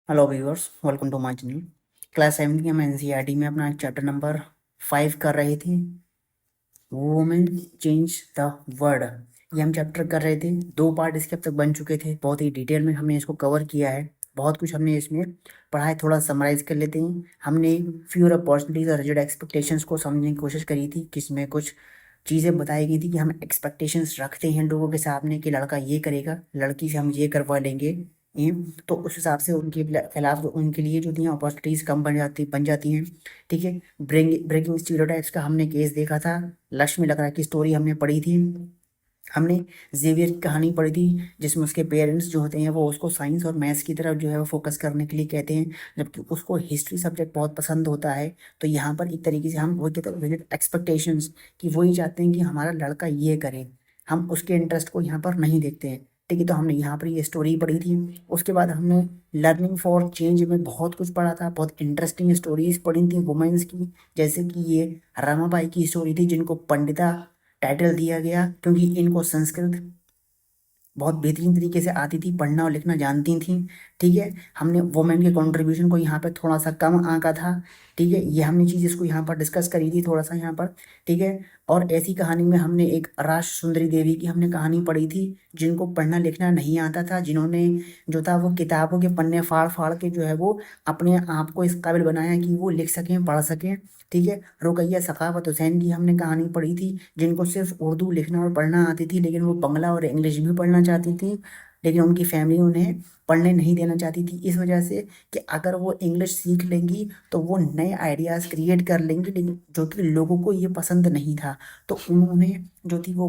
Hello viewers, welcome to my channel. Class 7 की हम NCERT में अपना चैप्टर नंबर 5 कर रहे थे, वुमेन चेंज द वर्ल्ड। ये हम चैप्टर कर रहे थे, 2 पार्ट इसके अब तक बन चुके थे। बहुत ही डिटेल में हमने इसको कवर किया है, बहुत कुछ हमने इसमें पढ़ा है। थोड़ा समराइज कर लेते हैं। हमने फ्यूचर अपॉर्चुनिटीज और रिजल्ट एक्सपेक्टेशंस को समझने की कोशिश करी थी, किसमें कुछ चीज़ें बताई गई थी कि हम एक्सपेक्टेशंस रखते हैं लोगों के सामने कि लड़का ये करेगा, लड़की से हम ये करवा लेंगे। तो उस हिसाब से उनके खिलाफ उनके लिए जो थी अपॉर्चुनिटीज़ कम बन जाती हैं। ठीक है। ब्रेकिंग स्टीरियोटाइप्स का हमने केस देखा था। लक्ष्मी लकड़ा की स्टोरी हमने पढ़ी थी। हमने जेवियर की कहानी पढ़ी थी, जिसमें उसके पेरेंट्स जो होते हैं वो उसको साइंस और मैथ्स की तरफ जो है वो फोकस करने के लिए कहते हैं, जबकि उसको हिस्ट्री सब्जेक्ट बहुत पसंद होता है। तो यहाँ पर एक तरीके से हम वो कहते हैं विजिट एक्सपेक्टेशंस, कि वही चाहते हैं कि हमारा लड़का ये करे, हम उसके इंटरेस्ट को यहाँ पर नहीं देखते हैं। ठीक है। तो हमने यहाँ पर ये स्टोरी पढ़ी थी। उसके बाद हमने लर्निंग फॉर चेंज में बहुत कुछ पढ़ा था, बहुत इंटरेस्टिंग स्टोरीज पढ़ी थी वुमेन्स की। जैसे कि ये रमाबाई की स्टोरी थी, जिनको पंडिता टाइटल दिया गया क्योंकि इनको संस्कृत बहुत बेहतरीन तरीके से आती थी, पढ़ना और लिखना जानती थी। ठीक है। हमने वुमेन के कंट्रीब्यूशन को यहाँ पे थोड़ा सा कम आंका था। ठीक है। ये हमने चीज़ इसको यहाँ पर डिस्कस करी थी थोड़ा सा यहाँ पर। ठीक है। और ऐसी कहानी में हमने एक राज सुंदरी देवी की हमने कहानी पढ़ी थी, जिनको पढ़ना लिखना नहीं आता था, जिन्होंने जो था वो किताबों के पन्ने फाड़ फाड़ के जो है वो अपने आप को इस काबिल बनाया कि वो लिख सकें, पढ़ सकें। ठीक है। रुकैया सखावत हुसैन की हमने कहानी पढ़ी थी, जिनको सिर्फ उर्दू लिखना और पढ़ना आती थी, लेकिन वो बंगला और इंग्लिश भी पढ़ना चाहती थी। लेकिन उनकी फैमिली उन्हें पढ़ने नहीं देना चाहती थी, इस वजह से कि अगर वो इंग्लिश सीख लेंगी तो वो नए आइडियाज़ क्रिएट कर लेंगी, लेकिन जो कि लोगों को ये पसंद नहीं था। तो उन्होंने जो थी वो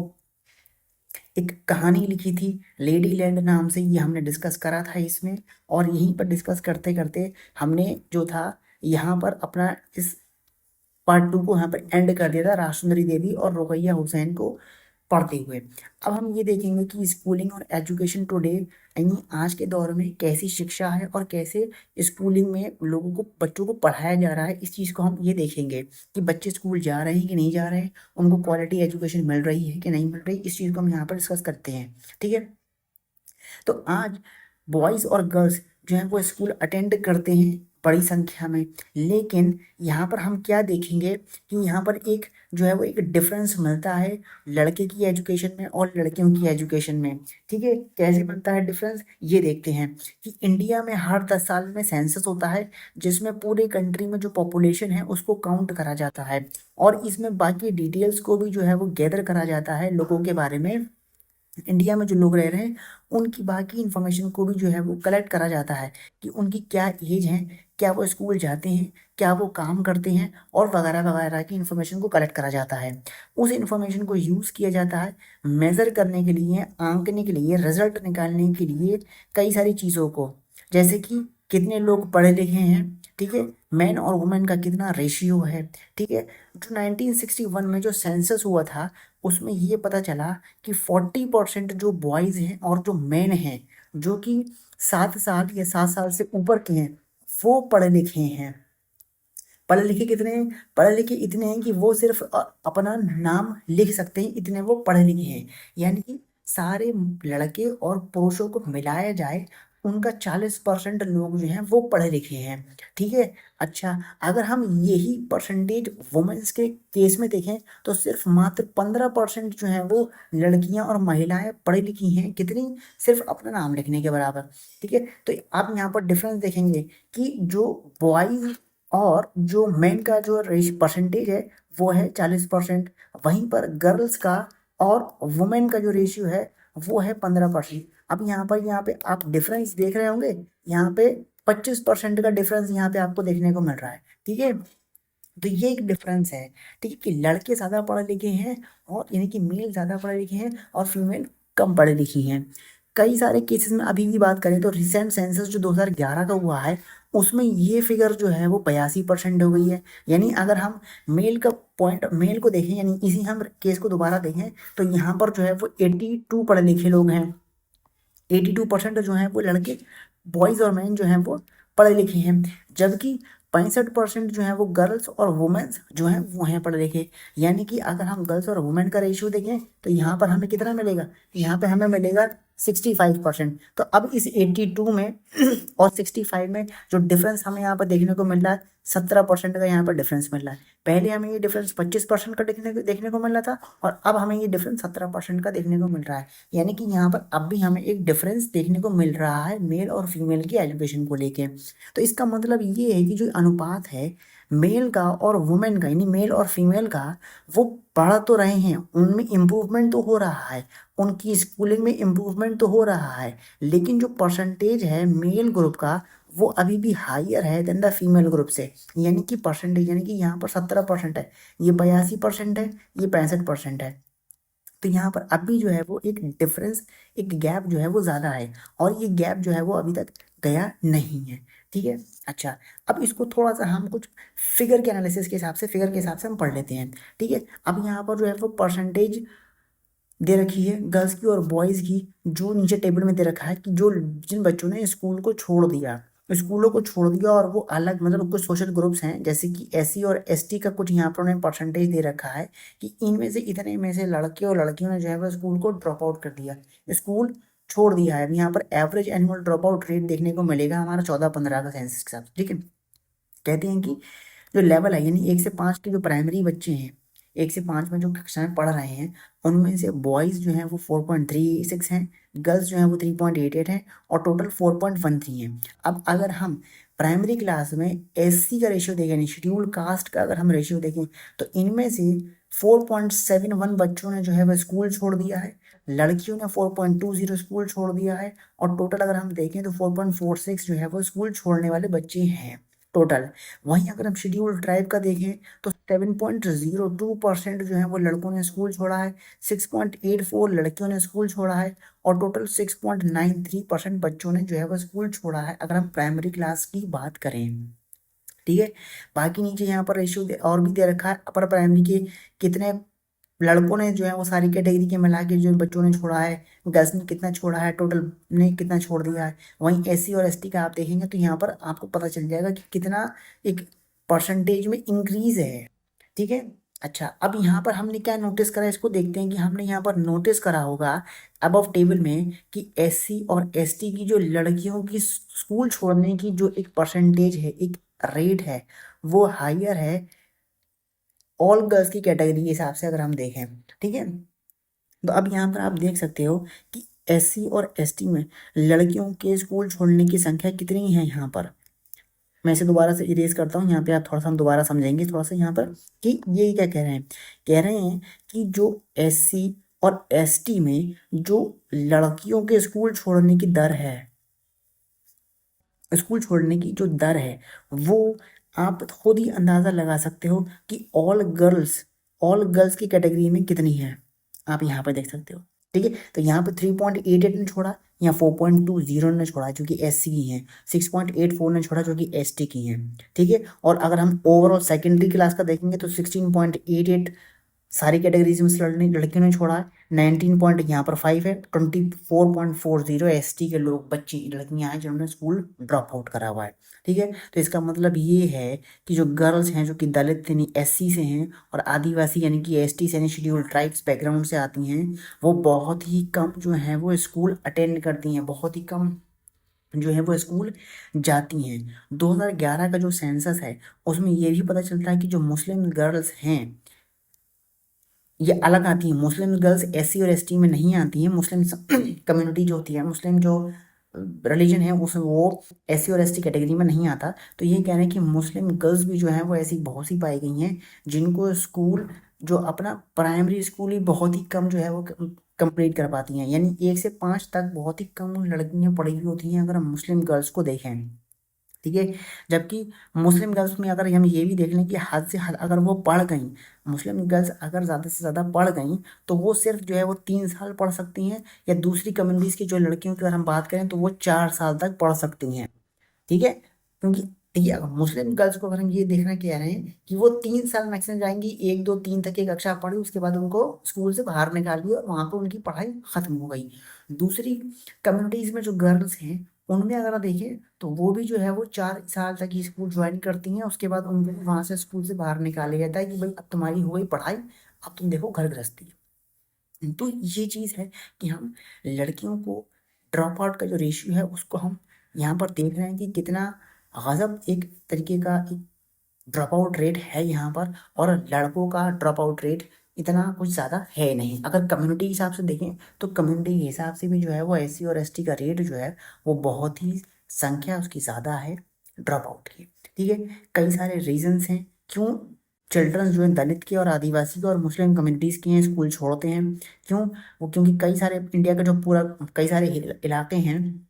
एक कहानी लिखी थी, लेडी लैंड नाम से। ये हमने डिस्कस करा था इसमें। और यहीं पर डिस्कस करते करते हमने जो था यहाँ पर अपना इस पार्ट 2 को यहाँ पर एंड कर दिया था, राजसुंदरी देवी और रुकैया हुसैन को पढ़ते हुए। अब हम ये देखेंगे कि स्कूलिंग और एजुकेशन टुडे, यानी आज के दौर में कैसी शिक्षा है और कैसे स्कूलिंग में लोगों को, बच्चों को पढ़ाया जा रहा है। इस चीज़ को हम ये देखेंगे कि बच्चे स्कूल जा रहे हैं कि नहीं जा रहे हैं, उनको क्वालिटी एजुकेशन मिल रही है कि नहीं मिल रही। इस चीज़ को हम यहाँ पर डिस्कस करते हैं। ठीक है। तो आज बॉयज़ और गर्ल्स जो हैं वो स्कूल अटेंड करते हैं बड़ी संख्या में। लेकिन यहाँ पर हम क्या देखेंगे कि यहाँ पर एक जो है वो एक डिफरेंस मिलता है लड़के की एजुकेशन में और लड़कियों की एजुकेशन में। ठीक है। कैसे बनता है डिफरेंस, ये देखते हैं कि इंडिया में हर 10 साल में सेंसस होता है, जिसमें पूरे कंट्री में जो पॉपुलेशन है उसको काउंट करा जाता है, और इसमें बाकी डिटेल्स को भी जो है वो गैदर करा जाता है लोगों के बारे में। इंडिया में जो लोग रह रहे हैं उनकी बाकी इन्फॉर्मेशन को भी जो है वो कलेक्ट करा जाता है, कि उनकी क्या एज है, क्या वो स्कूल जाते हैं, क्या वो काम करते हैं, और वगैरह वगैरह की इन्फॉर्मेशन को कलेक्ट करा जाता है। उस इन्फॉर्मेशन को यूज़ किया जाता है मेज़र करने के लिए, आंकने के लिए, रिजल्ट निकालने के लिए, कई सारी चीज़ों को। जैसे कि कितने लोग पढ़े लिखे हैं, ठीक है, मैन और वुमेन का कितना रेशियो है। ठीक है। जो 1961 में जो सेंसस हुआ था, उसमें ये पता चला कि 40% जो बॉयज़ हैं और जो मैन हैं, जो कि 7 साल या 7 साल से ऊपर के हैं, वो पढ़े लिखे हैं। पढ़े लिखे कितने हैं? पढ़े लिखे इतने हैं कि वो सिर्फ अपना नाम लिख सकते हैं, इतने वो पढ़े लिखे हैं। यानी कि सारे लड़के और पुरुषों को मिलाया जाए, उनका 40% लोग जो हैं वो पढ़े लिखे हैं। ठीक है। अच्छा, अगर हम यही परसेंटेज वुमेन्स के केस में देखें, तो सिर्फ मात्र 15% जो हैं वो लड़कियां और महिलाएं पढ़ी लिखी हैं। कितनी? सिर्फ अपना नाम लिखने के बराबर। ठीक है। तो आप यहाँ पर डिफरेंस देखेंगे कि जो बॉयज और जो मेन का जो परसेंटेज है वो है 40%। वहीं पर गर्ल्स का और वुमेन का जो रेशियो है वो है 15%। अब यहाँ पे आप डिफरेंस देख रहे होंगे, यहाँ पे 25% का डिफरेंस यहाँ पे आपको देखने को मिल रहा है। ठीक है। तो ये एक डिफरेंस है। ठीक है, कि लड़के ज़्यादा पढ़े लिखे हैं, और यानी कि मेल ज़्यादा पढ़े लिखे हैं और फीमेल कम पढ़े लिखी हैं। कई सारे केसेस में अभी भी बात करें तो रिसेंट सेंसस जो 2011 का हुआ है, उसमें ये फिगर जो है वो 82% हो गई है। यानी अगर हम मेल को देखें, यानी इसी हम केस को दोबारा देखें, तो यहाँ पर जो है वो 82 पढ़े लिखे लोग हैं। 82% जो हैं वो लड़के, बॉयज़ और मैन जो हैं वो पढ़े लिखे हैं। जबकि 65% जो है वो गर्ल्स और वुमेन्स जो हैं वो हैं पढ़े लिखे। यानी कि अगर हम गर्ल्स और वुमेन का रेशियो देखें, तो यहाँ पर हमें कितना मिलेगा? यहाँ पे हमें मिलेगा 65%। तो अब इस 82 में और 65 में जो डिफरेंस हमें यहाँ पर देखने को मिल रहा है 17% का यहाँ पर डिफरेंस मिल रहा है। पहले हमें ये डिफरेंस 25% का देखने को मिल रहा था और अब हमें ये डिफरेंस 17% का देखने को मिल रहा है। यानी कि यहाँ पर अब भी हमें एक डिफरेंस देखने को मिल रहा है मेल और फीमेल की एजुकेशन को लेके। तो इसका मतलब ये है कि जो अनुपात है मेल का और वुमेन का, यानी मेल और फीमेल का, वो बढ़ तो रहे हैं, उनमें इम्प्रूवमेंट तो हो रहा है, उनकी स्कूलिंग में इम्प्रूवमेंट तो हो रहा है, लेकिन जो परसेंटेज है मेल ग्रुप का वो अभी भी हाइयर है देन द फीमेल ग्रुप से। यानी कि परसेंटेज, यानी कि यहाँ पर 17% है, ये 82% है, ये 65% है। तो यहाँ पर अभी जो है वो एक डिफरेंस, एक गैप जो है वो ज़्यादा है और ये गैप जो है वो अभी तक गया नहीं है। ठीक है। अच्छा, अब इसको थोड़ा सा हम कुछ फिगर के एनालिसिस के हिसाब से, फिगर के हिसाब से हम पढ़ लेते हैं। ठीक है। अब यहाँ पर जो है वो परसेंटेज दे रखी है गर्ल्स की और बॉयज़ की, जो नीचे टेबल में दे रखा है कि जो जिन बच्चों ने स्कूल को छोड़ दिया, स्कूलों को छोड़ दिया और वो अलग, मतलब कुछ सोशल ग्रुप्स हैं जैसे कि एससी और एसटी का कुछ यहाँ पर उन्हें परसेंटेज दे रखा है कि इनमें से इतने में से लड़के और लड़कियों ने जो है वो स्कूल को ड्रॉप आउट कर दिया, स्कूल छोड़ दिया है। यहाँ पर average annual drop out rate देखने को मिलेगा हमारा 14-15 का सेंसस के साथ। ठीक है। कहते हैं कि जो लेवल है, यानी 1 से 5 के जो प्राइमरी बच्चे हैं, 1 से 5 में जो कक्षाएं पढ़ रहे हैं, उनमें से बॉयज़ जो हैं वो 4.36 हैं, गर्ल्स जो हैं वो 3.88 हैं और टोटल 4.13 हैं। अब अगर हम प्राइमरी क्लास में एससी का रेशियो देखें, शेड्यूल कास्ट का अगर हम रेशियो देखें, तो इनमें से 4.71 बच्चों ने जो है वह स्कूल छोड़ दिया है, लड़कियों ने 4.20 स्कूल छोड़ दिया है और टोटल अगर हम देखें तो 4.46 जो है वो स्कूल छोड़ने वाले बच्चे हैं टोटल। वहीं अगर हम शेड्यूल ट्राइब का देखें तो 7.02% जो है वो लड़कों ने स्कूल छोड़ा है, 6.84 लड़कियों ने स्कूल छोड़ा है और टोटल 6.93% बच्चों ने जो है वो स्कूल छोड़ा है, अगर हम प्राइमरी क्लास की बात करें। ठीक है। बाकी नीचे यहाँ पर रेशियो और भी दे रखा है, अपर प्राइमरी के कितने लड़कों ने जो है वो सारी कैटेगरी के मिला के जो बच्चों ने छोड़ा है, गर्ल्स ने कितना छोड़ा है, टोटल ने कितना छोड़ दिया है। वहीं एससी और एसटी का आप देखेंगे तो यहाँ पर आपको पता चल जाएगा कि कितना एक परसेंटेज में इंक्रीज है। ठीक है। अच्छा, अब यहाँ पर हमने क्या नोटिस करा, इसको देखते हैं कि हमने यहाँ पर नोटिस करा होगा अबव टेबल में कि एससी और एसटी की जो लड़कियों की स्कूल छोड़ने की जो एक परसेंटेज है, एक रेट है, वो हाइयर है ऑल गर्ल्स की कैटेगरी के हिसाब से अगर हम देखें। ठीक है। तो अब यहाँ पर आप देख सकते हो कि एससी और एसटी में लड़कियों के स्कूल छोड़ने की संख्या कितनी है। यहाँ पर मैं इसे दोबारा से इरेज करता हूँ, यहाँ पे आप थोड़ा सा हम दोबारा समझेंगे थोड़ा सा यहाँ पर कि ये क्या कह रहे हैं। कह रहे हैं कि जो एससी और एसटी में जो लड़कियों के स्कूल छोड़ने की दर है, स्कूल छोड़ने की जो दर है, वो आप खुद ही अंदाज़ा लगा सकते हो कि ऑल गर्ल्स की कैटेगरी में कितनी है, आप यहाँ पर देख सकते हो। ठीक है। तो यहाँ पे 3.88 ने छोड़ा, यहाँ 4.20 ने छोड़ा जो कि एस सी की हैं, 6.84 ने छोड़ा जो कि एस टी की हैं। ठीक है। और अगर हम ओवरऑल सेकेंडरी क्लास का देखेंगे तो 16.88 सारी कैटेगरीज में से लड़कियों ने छोड़ा है, 19 पॉइंट यहाँ पर 5 है, 24.40 एस टी के लोग, बच्ची लड़कियां हैं जिन्होंने स्कूल ड्रॉप आउट करा हुआ है। ठीक है। तो इसका मतलब ये है कि जो गर्ल्स हैं जो कि दलित यानी एससी से हैं और आदिवासी यानी कि एसटी से यानी शेड्यूल ट्राइब्स बैकग्राउंड से आती हैं, वो बहुत ही कम जो हैं वो स्कूल अटेंड करती हैं, बहुत ही कम जो है वो स्कूल जाती हैं। 2011 का जो सेंसस है उसमें ये भी पता चलता है कि जो मुस्लिम गर्ल्स हैं ये अलग आती है, मुस्लिम गर्ल्स एससी और एसटी में नहीं आती हैं। मुस्लिम कम्युनिटी जो होती है, मुस्लिम जो रिलीजन है उस वो एससी और एसटी कैटेगरी में नहीं आता। तो ये कह रहे हैं कि मुस्लिम गर्ल्स भी जो है वो ऐसी बहुत सी पाई गई हैं जिनको स्कूल, जो अपना प्राइमरी स्कूल ही बहुत ही कम जो है वो कंप्लीट कर पाती हैं, यानी 1 से 5 तक बहुत ही कम लड़कियां पढ़ी हुई होती हैं अगर हम मुस्लिम गर्ल्स को देखें। ठीक है। जबकि मुस्लिम गर्ल्स में अगर हम ये भी देख लें कि हद से हद अगर वो पढ़ गई, मुस्लिम गर्ल्स अगर ज़्यादा से ज़्यादा पढ़ गई तो वो सिर्फ जो है वो 3 साल पढ़ सकती हैं, या दूसरी कम्युनिटीज़ की जो लड़कियों की अगर हम बात करें तो वो 4 साल तक पढ़ सकती हैं। ठीक है। क्योंकि ये मुस्लिम गर्ल्स को अगर हम ये देखना कह रहे हैं कि वो 3 साल मैक्सिमम जाएंगी, 1 2 3 तक की कक्षा पढ़ी, उसके बाद उनको स्कूल से बाहर निकाल दिया और वहाँ पर उनकी पढ़ाई खत्म हो गई। दूसरी कम्युनिटीज़ में जो गर्ल्स हैं उनमें अगर आप देखें तो वो भी जो है वो 4 साल तक ही स्कूल ज्वाइन करती हैं, उसके बाद उनको वहाँ से स्कूल से बाहर निकाला जाता है कि भाई अब तुम्हारी हो गई पढ़ाई, अब तुम देखो घर गृहस्थी। तो ये चीज़ है कि हम लड़कियों को ड्रॉप आउट का जो रेशियो है उसको हम यहाँ पर देख रहे हैं कि कितना गजब एक तरीके का ड्रॉप आउट रेट है यहाँ पर, और लड़कों का ड्रॉप आउट रेट इतना कुछ ज़्यादा है नहीं। अगर कम्युनिटी के हिसाब से देखें तो कम्युनिटी के हिसाब से भी जो है वो एससी और एसटी का रेट जो है वो बहुत ही संख्या उसकी ज़्यादा है ड्रॉप आउट की। ठीक है, कई सारे रीजंस हैं क्यों चिल्ड्रंस जो है दलित के और आदिवासी के और मुस्लिम कम्युनिटीज़ के हैं स्कूल छोड़ते हैं। क्यों? वो क्योंकि कई सारे इंडिया का जो पूरा कई सारे इलाके हैं,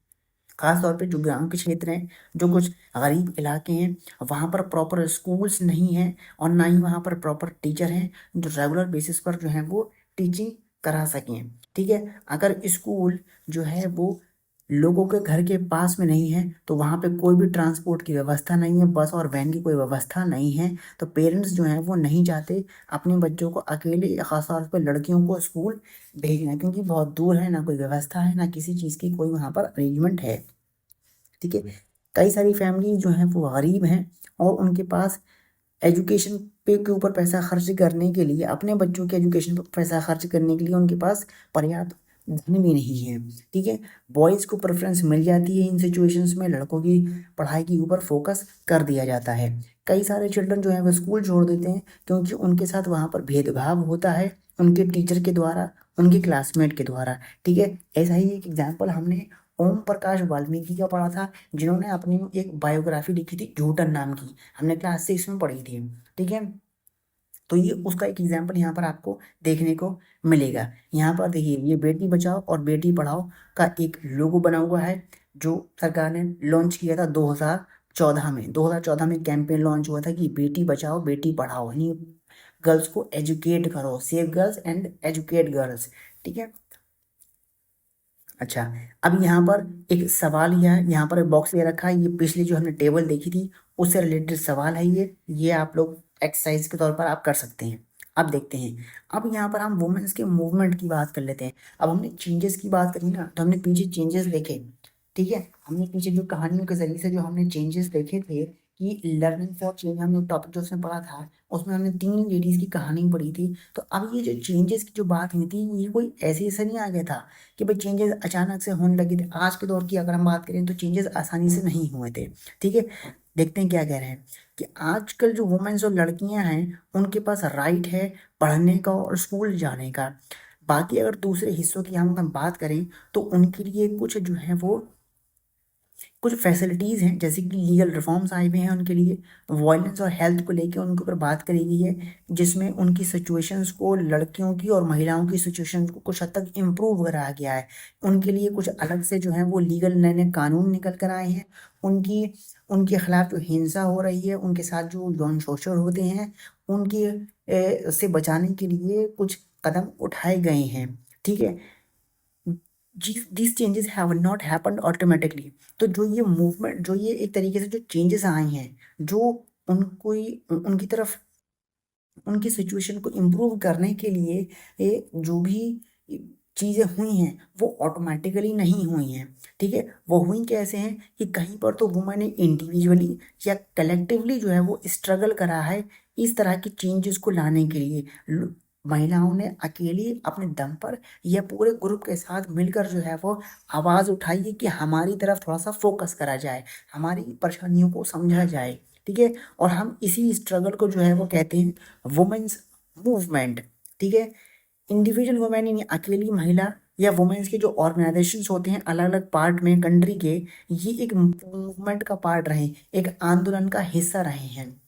खास तौर पे जो गांव के क्षेत्र हैं, जो कुछ गरीब इलाके हैं, वहाँ पर प्रॉपर स्कूल्स नहीं हैं और ना ही वहाँ पर प्रॉपर टीचर हैं जो रेगुलर बेसिस पर जो है वो टीचिंग करा सकें। ठीक है, अगर स्कूल जो है वो लोगों के घर के पास में नहीं है तो वहाँ पे कोई भी ट्रांसपोर्ट की व्यवस्था नहीं है, बस और वैन की कोई व्यवस्था नहीं है, तो पेरेंट्स जो हैं वो नहीं चाहते अपने बच्चों को अकेले खासतौर पर लड़कियों को स्कूल भेजना, क्योंकि बहुत दूर है, ना कोई व्यवस्था है, ना किसी चीज़ की कोई वहाँ पर अरेंजमेंट है। ठीक है, कई सारी फैमिली जो हैं वो गरीब हैं और उनके पास एजुकेशन पे के ऊपर पैसा खर्च करने के लिए, अपने बच्चों के एजुकेशन पर पैसा खर्च करने के लिए उनके पास पर्याप्त धन भी नहीं है। ठीक है, बॉयज़ को प्रेफरेंस मिल जाती है इन सिचुएशंस में, लड़कों की पढ़ाई के ऊपर फोकस कर दिया जाता है। कई सारे चिल्ड्रन जो हैं वो स्कूल छोड़ देते हैं क्योंकि उनके साथ वहाँ पर भेदभाव होता है उनके टीचर के द्वारा, उनके क्लासमेट के द्वारा। ठीक है, ऐसा ही एक एग्जाम्पल हमने ओम प्रकाश वाल्मीकि का पढ़ा था, जिन्होंने अपनी एक बायोग्राफी लिखी थी जूटन नाम की, हमने क्लास 6 में पढ़ी थी। ठीक है, तो ये उसका एक एग्जाम्पल यहाँ पर आपको देखने को मिलेगा। यहाँ पर देखिए, ये बेटी बचाओ और बेटी पढ़ाओ का एक लोगो बना हुआ है जो सरकार ने लॉन्च किया था 2014 में। 2014 में कैंपेन लॉन्च हुआ था कि बेटी बचाओ बेटी पढ़ाओ, यानी गर्ल्स को एजुकेट करो, save girls and educate girls. ठीक है, अच्छा, अब यहाँ पर एक सवाल यहाँ पर एक बॉक्स ले रखा है, ये पिछली जो हमने टेबल देखी थी उससे रिलेटेड सवाल है ये आप लोग एक्सरसाइज के तौर पर आप कर सकते हैं। अब देखते हैं, अब यहाँ पर हम वुमेन्स के मूवमेंट की बात कर लेते हैं। अब हमने चेंजेस की बात करी ना, तो हमने पीछे चेंजेस देखे। ठीक है, हमने पीछे जो कहानियों के जरिए से जो हमने चेंजेस देखे थे कि लर्निंग फॉर चेंज, हमने टॉपिक जो उसमें पढ़ा था उसमें हमने 3 लेडीज की कहानी पढ़ी थी। तो अब ये जो चेंजेस की जो बात हुई थी ये कोई ऐसे ऐसे नहीं आ गया था कि भाई चेंजेस अचानक से होने लगे थे। आज के दौर की अगर हम बात करें तो चेंजेस आसानी से नहीं हुए थे। ठीक है, देखते हैं क्या कह रहे हैं कि आजकल जो वुमेन्स और लड़कियां हैं उनके पास राइट है पढ़ने का और स्कूल जाने का। बाकी अगर दूसरे हिस्सों की हम बात करें तो उनके लिए कुछ जो है वो कुछ फैसिलिटीज़ हैं, जैसे कि लीगल रिफॉर्म्स आए हुए हैं उनके लिए, वायलेंस और हेल्थ को लेकर उनके ऊपर बात करी गई है, जिसमें उनकी सिचुएशंस को, लड़कियों की और महिलाओं की सिचुएशन को कुछ हद तक इम्प्रूव कराया गया है। उनके लिए कुछ अलग से जो है वो लीगल नए नए कानून निकल कर आए हैं। उनकी उनके खिलाफ जो हिंसा हो रही है, उनके साथ जो यौन शोषण होते हैं, उनके से बचाने के लिए कुछ कदम उठाए गए हैं। ठीक है, these changes have not happened automatically। तो जो ये मूवमेंट, जो ये एक तरीके से जो चेंजेस आए हैं, जो उनको उनकी तरफ उनकी सिचुएशन को इम्प्रूव करने के लिए ये जो भी चीज़ें हुई हैं वो ऑटोमेटिकली नहीं हुई हैं। ठीक है, वो हुई कैसे हैं कि कहीं पर तो वुमेन ने इंडिविजुअली या कलेक्टिवली जो है वो स्ट्रगल करा है इस तरह की चेंजेस को लाने के लिए। महिलाओं ने अकेली अपने दम पर या पूरे ग्रुप के साथ मिलकर जो है वो आवाज़ उठाई है कि हमारी तरफ थोड़ा सा फोकस करा जाए, हमारी परेशानियों को समझा जाए। ठीक है, और हम इसी स्ट्रगल को जो है वो कहते हैं वुमेन्स मूवमेंट। ठीक है, इंडिविजुअल वुमेन यानी अकेली महिला या वुमेन्स के जो ऑर्गेनाइजेशंस होते हैं अलग अलग पार्ट में कंट्री के, ये एक मूवमेंट का पार्ट रहे, एक आंदोलन का हिस्सा रहे हैं।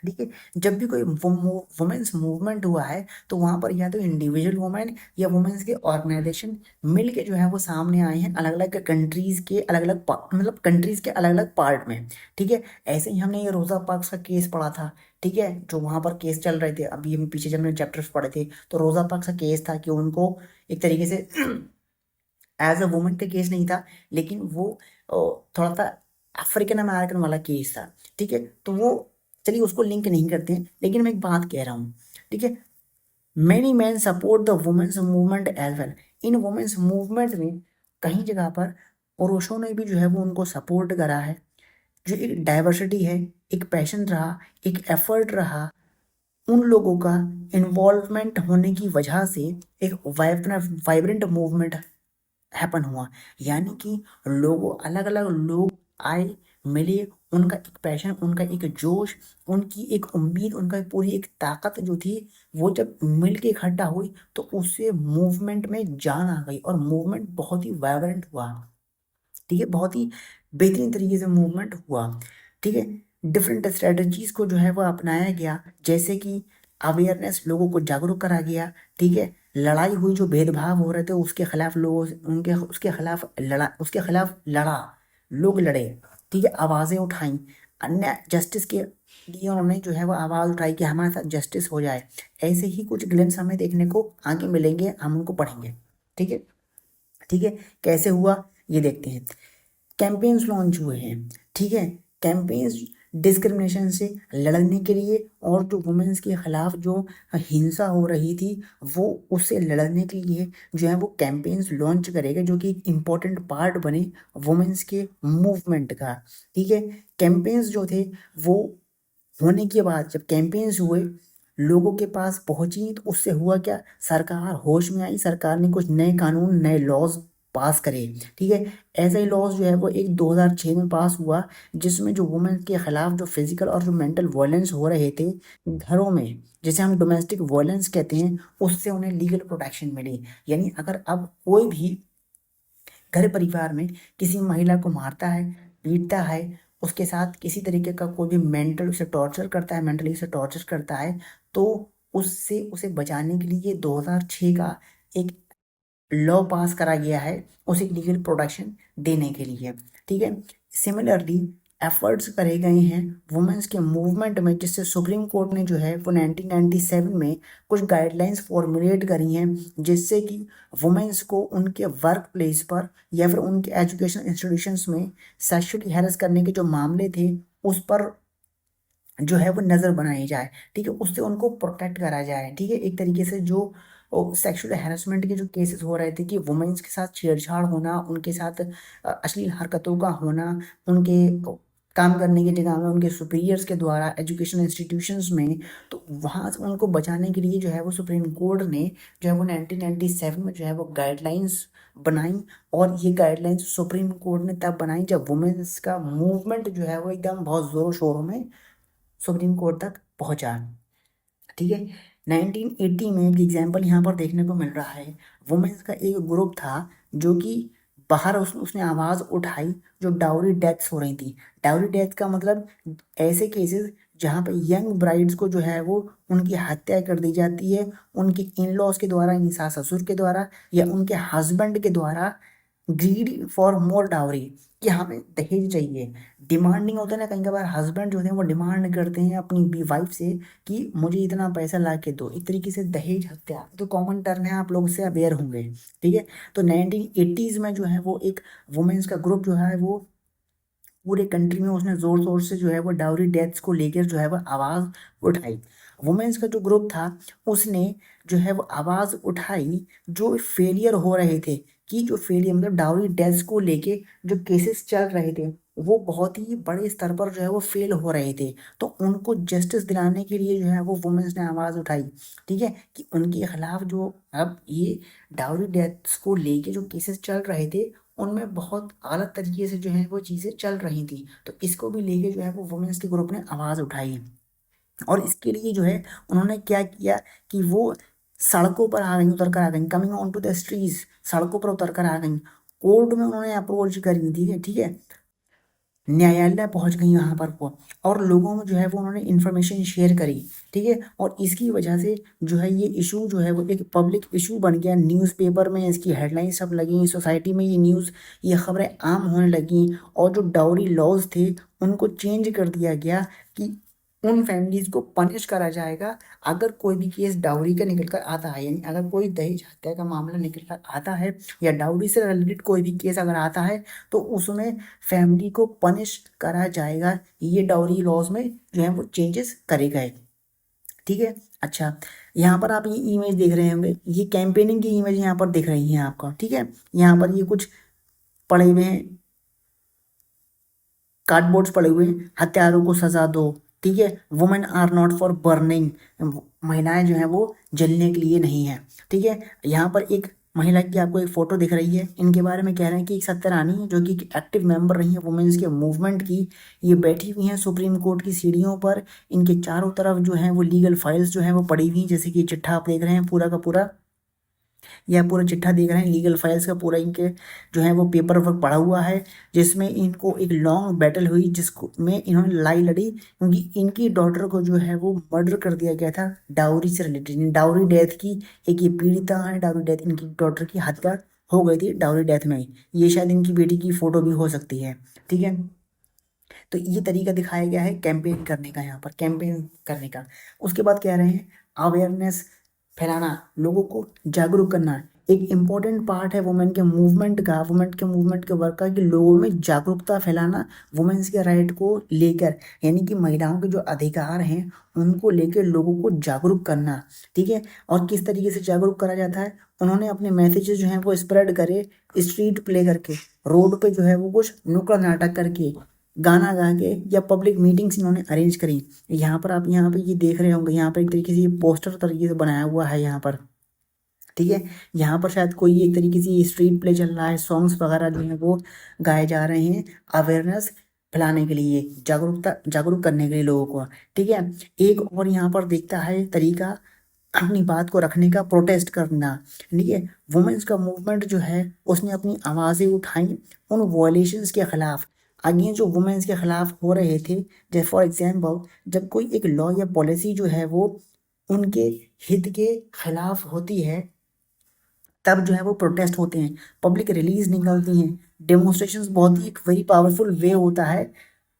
ठीक है, जब भी कोई वुमेन्स मूवमेंट हुआ है तो वहाँ पर या तो इंडिविजुअल वुमेन या वुमेन्स के ऑर्गेनाइजेशन मिल के जो है वो सामने आए हैं अलग अलग कंट्रीज के अलग अलग मतलब कंट्रीज के अलग अलग पार्ट में। ठीक है, ऐसे ही हमने ये रोजा पार्क्स का केस पढ़ा था। ठीक है, जो वहाँ पर केस चल रहे थे, अभी हम पीछे जब हमने चैप्टर्स पढ़े थे तो रोजा पार्क्स का केस था कि उनको एक तरीके से एज अ वुमेन का केस नहीं था, लेकिन वो थोड़ा सा अफ्रीकन अमेरिकन वाला केस था। ठीक है, तो वो चलिए उसको लिंक नहीं करते हैं, लेकिन मैं एक बात कह रहा हूँ। ठीक है, many man support the women's movement as well. इन वुमेन्स मूवमेंट में कहीं जगह पर पुरुषों ने भी जो है वो उनको सपोर्ट करा है। जो एक डाइवर्सिटी है, एक पैशन रहा, एक एफर्ट रहा, उन लोगों का इन्वॉल्वमेंट होने की वजह से एक वाइब्रेंट मूवमेंट हैपन हुआ। यानी कि लोगों अलग अलग लोग आए, मिले, उनका एक पैशन, उनका एक जोश, उनकी एक उम्मीद, उनका पूरी एक ताकत जो थी वो जब मिल के इकट्ठा हुई तो उससे मूवमेंट में जान आ गई और मूवमेंट बहुत ही वाइब्रेंट हुआ। ठीक है, बहुत ही बेहतरीन तरीके से मूवमेंट हुआ। ठीक है, डिफरेंट स्ट्रेटजीज को जो है वो अपनाया गया, जैसे कि अवेयरनेस, लोगों को जागरूक करा गया। ठीक है, लड़ाई हुई, जो भेदभाव हो रहे थे उसके खिलाफ लोगों उनके उसके खिलाफ लड़ा, लोग लड़े। ठीक है, आवाज़ें उठाई, अन्य जस्टिस के लिए उन्होंने जो है वो आवाज़ उठाई कि हमारे साथ जस्टिस हो जाए। ऐसे ही कुछ ग्लिम्स हमें देखने को आगे मिलेंगे, हम उनको पढ़ेंगे। ठीक है, ठीक है, कैसे हुआ ये देखते हैं। कैंपेन्स लॉन्च हुए हैं। ठीक है, कैंपेन्स डिस्क्रिमिनेशन से लड़ने के लिए और जो वुमेन्स के खिलाफ जो हिंसा हो रही थी वो उससे लड़ने के लिए जो है वो कैंपेन्स लॉन्च करेगा, जो कि एक इम्पॉर्टेंट पार्ट बने वुमेन्स के मूवमेंट का। ठीक है, कैंपेन्स जो थे वो होने के बाद जब कैंपेन्स हुए, लोगों के पास पहुंची, तो उससे हुआ क्या, सरकार होश में आई, सरकार ने कुछ नए कानून, नए लॉज पास करे। ठीक है, ऐसा ही लॉज जो है वो एक 2006 में पास हुआ, जिसमें जो वुमेन के खिलाफ जो फिजिकल और जो मेंटल वायलेंस हो रहे थे घरों में, जिसे हम डोमेस्टिक वायलेंस कहते हैं, उससे उन्हें लीगल प्रोटेक्शन मिली। यानी अगर अब कोई भी घर परिवार में किसी महिला को मारता है, पीटता है, उसके साथ किसी तरीके का कोई भी मेंटल उसे टॉर्चर करता है, मेंटली उसे टॉर्चर करता है, तो उससे उसे बचाने के लिए 2006 का एक लॉ पास करा गया है, उसे लीगल प्रोटेक्शन देने के लिए। ठीक है, सिमिलरली एफर्ट्स करे गए हैं वुमेन्स के मूवमेंट में, जिससे सुप्रीम कोर्ट ने जो है वो 1997 में कुछ गाइडलाइंस फॉर्मुलेट करी हैं, जिससे कि वुमेन्स को उनके वर्क प्लेस पर या फिर उनके एजुकेशन इंस्टीट्यूशंस में सेक्सुअली हैरेस करने के जो मामले थे उस पर जो है वो नज़र बनाई जाए। ठीक है, उससे उनको प्रोटेक्ट करा जाए। ठीक है, एक तरीके से जो सेक्सुअल हैरेसमेंट के जो केसेस हो रहे थे कि वुमेन्स के साथ छेड़छाड़ होना, उनके साथ अश्लील हरकतों का होना, उनके काम करने की जगह में उनके सुपीरियर्स के द्वारा एजुकेशन इंस्टीट्यूशंस में, तो वहाँ से उनको बचाने के लिए जो है वो सुप्रीम कोर्ट ने जो है वो 1997 में जो है वो गाइडलाइंस बनाई। और ये गाइडलाइंस सुप्रीम कोर्ट ने तब बनाई जब वुमेन्स का मूवमेंट जो है वो एकदम बहुत ज़ोरों शोरों में सुप्रीम कोर्ट तक पहुंचा। ठीक है, 1980 में एक एग्जाम्पल यहाँ पर देखने को मिल रहा है। वुमेन्स का एक ग्रुप था जो कि बाहर उसने आवाज़ उठाई, जो डाउरी डेथ्स हो रही थी। डाउरी डेथ का मतलब ऐसे केसेस जहाँ पे यंग ब्राइड्स को जो है वो उनकी हत्या कर दी जाती है, उनके इन लॉज के द्वारा, यानी सास ससुर के द्वारा या उनके हस्बैंड के द्वारा, ग्रीड फॉर मोर डाउरी, कि हमें दहेज चाहिए। डिमांडिंग होता है ना, कई बार हस्बैंड जो होते हैं वो डिमांड करते हैं अपनी वाइफ से कि मुझे इतना पैसा ला के दो, एक तरीके से दहेज हत्या तो कॉमन टर्म है, आप लोग उससे अवेयर होंगे। ठीक है, तो 1980s में जो है वो एक वुमेन्स का ग्रुप जो है वो पूरे कंट्री में उसने जोर शोर से जो है वो डाउरी डेथ्स को लेकर जो है वो आवाज़ उठाई। वुमेन्स का जो ग्रुप था उसने जो है वो आवाज़ उठाई, जो फेलियर हो रहे थे, कि जो फेलियर मतलब डाउरी डेथ्स को लेके जो केसेस चल रहे थे वो बहुत ही बड़े स्तर पर जो है वो फेल हो रहे थे, तो उनको जस्टिस दिलाने के लिए जो है वो वुमेन्स ने आवाज़ उठाई। ठीक है, कि उनके खिलाफ जो अब ये डाउरी डेथ्स को लेके जो केसेस चल रहे थे उनमें बहुत गलत तरीके से जो है वो चीज़ें चल रही थी, तो इसको भी लेके जो है वो वुमेन्स के ग्रुप ने आवाज़ उठाई। और इसके लिए जो है उन्होंने क्या किया कि वो सड़कों पर आ गई, उतर कर आ गई, coming on to the streets, सड़कों पर उतर कर आ गई, कोर्ट में उन्होंने अप्रोच करी। ठीक है, ठीक है, न्यायालय पहुंच गई यहाँ पर वो, और लोगों में जो है वो उन्होंने इन्फॉर्मेशन शेयर करी। ठीक है, और इसकी वजह से जो है ये इशू जो है वो एक पब्लिक इशू बन गया, न्यूज़पेपर में इसकी हेडलाइन सब लगी, सोसाइटी में ये खबरें आम होने लगी, और जो डाउरी लॉज थे उनको चेंज कर दिया गया कि उन फैमिलीज को पनिश करा जाएगा अगर कोई भी केस डाउरी का निकल कर आता है। यानी अगर कोई दहेज हत्या का मामला निकल कर आता है या डाउरी से रिलेटेड कोई भी केस अगर आता है तो उसमें फैमिली को पनिश करा जाएगा। ये डाउरी लॉज में जो है वो चेंजेस करे गए। ठीक है, अच्छा, यहाँ पर आप ये इमेज देख रहे होंगे, ये कैंपेनिंग की इमेज यहाँ पर दिख रही है आपका। ठीक है, यहाँ पर ये कुछ पड़े हुए हैं, कार्डबोर्ड्स पड़े हुए हैं, हत्यारों को सजा दो, ठीक है। Women are not for burning, महिलाएं जो है वो जलने के लिए नहीं है, ठीक है। यहाँ पर एक महिला की आपको एक फोटो दिख रही है, इनके बारे में कह रहे हैं कि एक सत्य रानी है जो कि एक्टिव मेंबर रही है वुमेन्स के मूवमेंट की। ये बैठी हुई हैं सुप्रीम कोर्ट की सीढ़ियों पर, इनके चारों तरफ जो है वो लीगल फाइल्स जो है वो पड़ी हुई हैं, जैसे कि चिट्ठा आप देख रहे हैं पूरा का पूरा, यह पूरा चिट्ठा देख रहे हैं लीगल फाइल्स का पूरा, इनके जो है वो पेपर वर्क पड़ा हुआ है, जिसमें इनको एक लॉन्ग बैटल हुई जिसको में इन्होंने लड़ाई लड़ी, क्योंकि इनकी डॉटर को जो है वो मर्डर कर दिया गया था डाउरी से रिलेटेड, डाउरी डेथ की। एक ये पीड़िता है डाउरी डेथ, इनकी डॉटर की हत्या हो गई थी डाउरी डेथ में। ये शायद इनकी बेटी की फोटो भी हो सकती है, ठीक है। तो ये तरीका दिखाया गया है कैंपेन करने का, यहाँ पर कैंपेन करने का। उसके बाद कह रहे हैं अवेयरनेस फैलाना, लोगों को जागरूक करना एक इम्पोर्टेंट पार्ट है वुमेन के मूवमेंट का, वुमेन के वर्क का, कि लोगों में जागरूकता फैलाना वुमेन्स के राइट को लेकर, यानी कि महिलाओं के जो अधिकार हैं उनको लेकर लोगों को जागरूक करना, ठीक है। और किस तरीके से जागरूक करा जाता है, उन्होंने अपने मैसेजेस जो हैं वो स्प्रेड करे, स्ट्रीट प्ले करके, रोड पे जो है वो कुछ नुक्कड़ नाटक करके, गाना गा के, या पब्लिक मीटिंग्स इन्होंने अरेंज करी। यहाँ पर आप यहाँ पे ये देख रहे होंगे, यहाँ पर एक तरीके से ये पोस्टर तरीके से बनाया हुआ है यहाँ पर, ठीक है। यहाँ पर शायद कोई एक तरीके से स्ट्रीट प्ले चल रहा है, सॉन्ग्स वगैरह जो है वो गाए जा रहे हैं अवेयरनेस फैलाने के लिए, जागरूक करने के लिए लोगों को, ठीक है। एक और यहाँ पर देखता है तरीका अपनी बात को रखने का, प्रोटेस्ट करना, ठीक है। वुमेन्स का मूवमेंट जो है उसने अपनी आवाज़ें उठाई उन वॉयलेशंस के खिलाफ, आगे जो वुमेन्स के खिलाफ हो रहे थे, जैसे फॉर एग्जाम्पल जब कोई एक लॉ या पॉलिसी जो है वो उनके हित के खिलाफ होती है, तब जो है वो प्रोटेस्ट होते हैं, पब्लिक रिलीज निकलती हैं, डेमोन्स्ट्रेशन बहुत ही एक वेरी पावरफुल वे होता है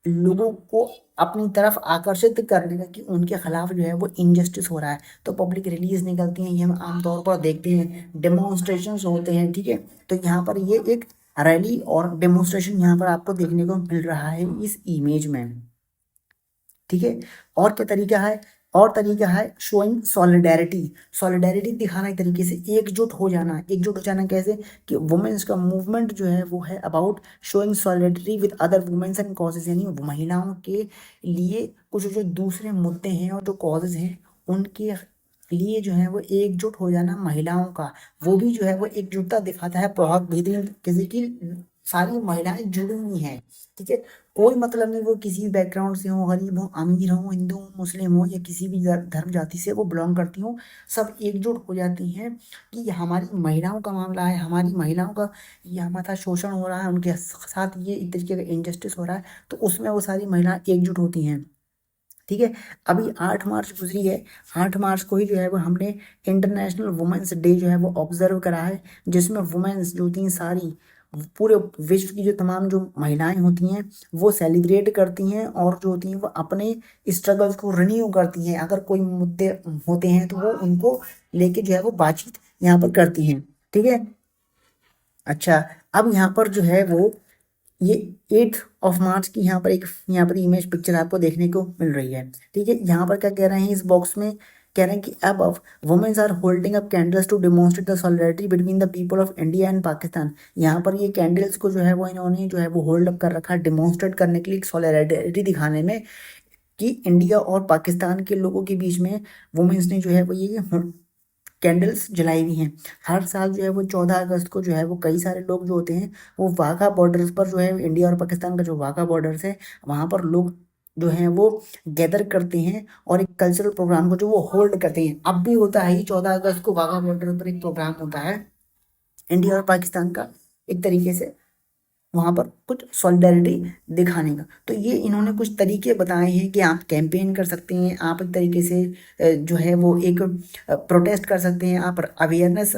लोगों को अपनी तरफ आकर्षित करने का, कि उनके खिलाफ जो है वो इनजस्टिस हो रहा है, तो पब्लिक रिलीज निकलती हैं, ये हम आमतौर पर देखते हैं, डेमोन्स्ट्रेशंस होते हैं, ठीक है। तो यहाँ पर ये एक रैली और डेमोन्स्ट्रेशन यहाँ पर आपको देखने को मिल रहा है इस इमेज में, ठीक है। और क्या तरीका है, और तरीका है शोइंग सॉलिडेरिटी, सॉलिडेरिटी दिखाना, एक तरीके से एकजुट हो जाना, एकजुट हो जाना कैसे, कि वुमेन्स का मूवमेंट जो है वो है about showing solidarity with other women's and causes, यानी महिलाओं के लिए कुछ जो दूसरे मुद्दे हैं और जो कॉजेज हैं उनके लिए जो है वो एकजुट हो जाना महिलाओं का, वो भी जो है वो एकजुटता दिखाता है, बहुत बेहतरीन किसी की सारी महिलाएं जुड़ी हुई हैं, ठीक है। कोई मतलब नहीं वो किसी बैकग्राउंड से हो, गरीब हो, अमीर हो, हिंदू हो, मुस्लिम हो, या किसी भी धर्म जाति से वो बिलोंग करती हो, सब एकजुट हो जाती हैं कि ये हमारी महिलाओं का मामला है, हमारी महिलाओं का ये हमारा शोषण हो रहा है, उनके साथ ये एक तरीके का इनजस्टिस हो रहा है, तो उसमें वो सारी महिलाएं एकजुट होती हैं, ठीक है। अभी 8 मार्च गुजरी है, 8 मार्च को ही जो है वो हमने इंटरनेशनल वुमेन्स डे जो है वो ऑब्जर्व करा है, जिसमें वुमेन्स जो थी सारी पूरे विश्व की जो तमाम जो महिलाएं होती हैं वो सेलिब्रेट करती हैं, और जो होती हैं वो अपने स्ट्रगल्स को रिन्यू करती हैं, अगर कोई मुद्दे होते हैं तो वो उनको लेके जो है वो बातचीत यहाँ पर करती हैं, ठीक है। अच्छा, अब यहाँ पर जो है वो ये 8 मार्च की यहाँ पर इमेज पिक्चर आपको देखने को मिल रही है, ठीक है। यहाँ पर क्या कह रहे हैं इस बॉक्स में, कह रहे हैं कि अब women's are holding up candles to demonstrate the solidarity between the people of India and Pakistan. यहाँ पर ये कैंडल्स को जो है वो इन्होंने जो है वो होल्ड अप कर रखा है डेमोन्स्ट्रेट करने के लिए, सॉलिडेरिटी दिखाने में, कि इंडिया और पाकिस्तान के लोगों के बीच में वुमेन्स ने जो है वो ये कैंडल्स जलाई हुई हैं। हर साल जो है वो 14 अगस्त को जो है वो कई सारे लोग जो होते हैं वो वाघा बॉर्डर्स पर, जो है इंडिया और पाकिस्तान का जो वाघा बॉर्डर्स है वहाँ पर लोग जो हैं वो गैदर करते हैं और एक कल्चरल प्रोग्राम को जो वो होल्ड करते हैं। अब भी होता है ही 14 अगस्त को वाघा बॉर्डर पर एक प्रोग्राम होता है इंडिया और पाकिस्तान का, एक तरीके से वहाँ पर कुछ सॉलिडेरिटी दिखाने का। तो ये इन्होंने कुछ तरीके बताए हैं कि आप कैंपेन कर सकते हैं, आप एक तरीके से जो है वो एक प्रोटेस्ट कर सकते हैं, आप अवेयरनेस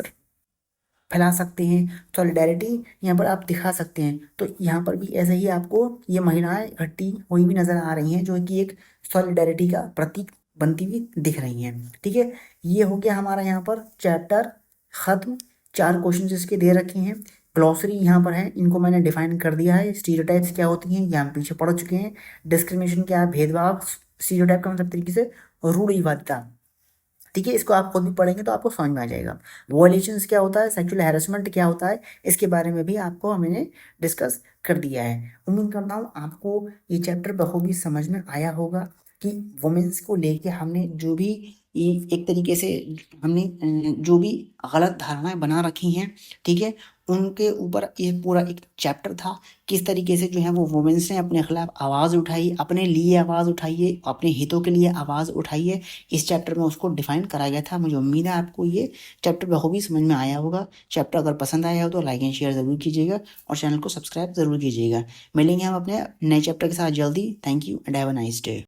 फैला सकते हैं, सॉलिडेरिटी यहाँ पर आप दिखा सकते हैं। तो यहाँ पर भी ऐसे ही आपको ये महिलाएं इकट्ठी हुई भी नजर आ रही हैं, जो कि एक सॉलिडेरिटी का प्रतीक बनती हुई दिख रही हैं, ठीक है। ये हो गया हमारा यहाँ पर चैप्टर खत्म। 4 क्वेश्चन इसके दे रखे हैं, ग्लॉसरी यहाँ पर है, इनको मैंने डिफाइन कर दिया है, स्टीरियोटाइप्स क्या होती हैं ये हम पीछे पढ़ चुके हैं, डिस्क्रिमिनेशन क्या है, भेदभाव, स्टीरियोटाइप का मतलब तरीके से रूढ़िवादिता, ठीक है। इसको आप खुद भी पढ़ेंगे तो आपको समझ में आ जाएगा। वॉयलेशंस क्या होता है, सेक्सुअल हैरेसमेंट क्या होता है, इसके बारे में भी आपको हमने डिस्कस कर दिया है। उम्मीद करता हूँ आपको ये चैप्टर बखूबी समझ में आया होगा। कि वुमेन्स को लेके हमने जो भी ये एक तरीके से हमने जो भी गलत धारणाएं बना रखी हैं, ठीक है, उनके ऊपर ये पूरा एक चैप्टर था। किस तरीके से जो है वो वुमेन्स ने अपने खिलाफ आवाज़ उठाई, अपने लिए आवाज़ उठाई है, अपने हितों के लिए आवाज़ उठाई है। इस चैप्टर में उसको डिफाइन करा गया था। मुझे उम्मीद है आपको ये चैप्टर बखूबी समझ में आया होगा। चैप्टर अगर पसंद आया हो तो लाइक एंड शेयर ज़रूर कीजिएगा और चैनल को सब्सक्राइब ज़रूर कीजिएगा। मिलेंगे हम अपने नए चैप्टर के साथ जल्दी। Thank you and have a nice day.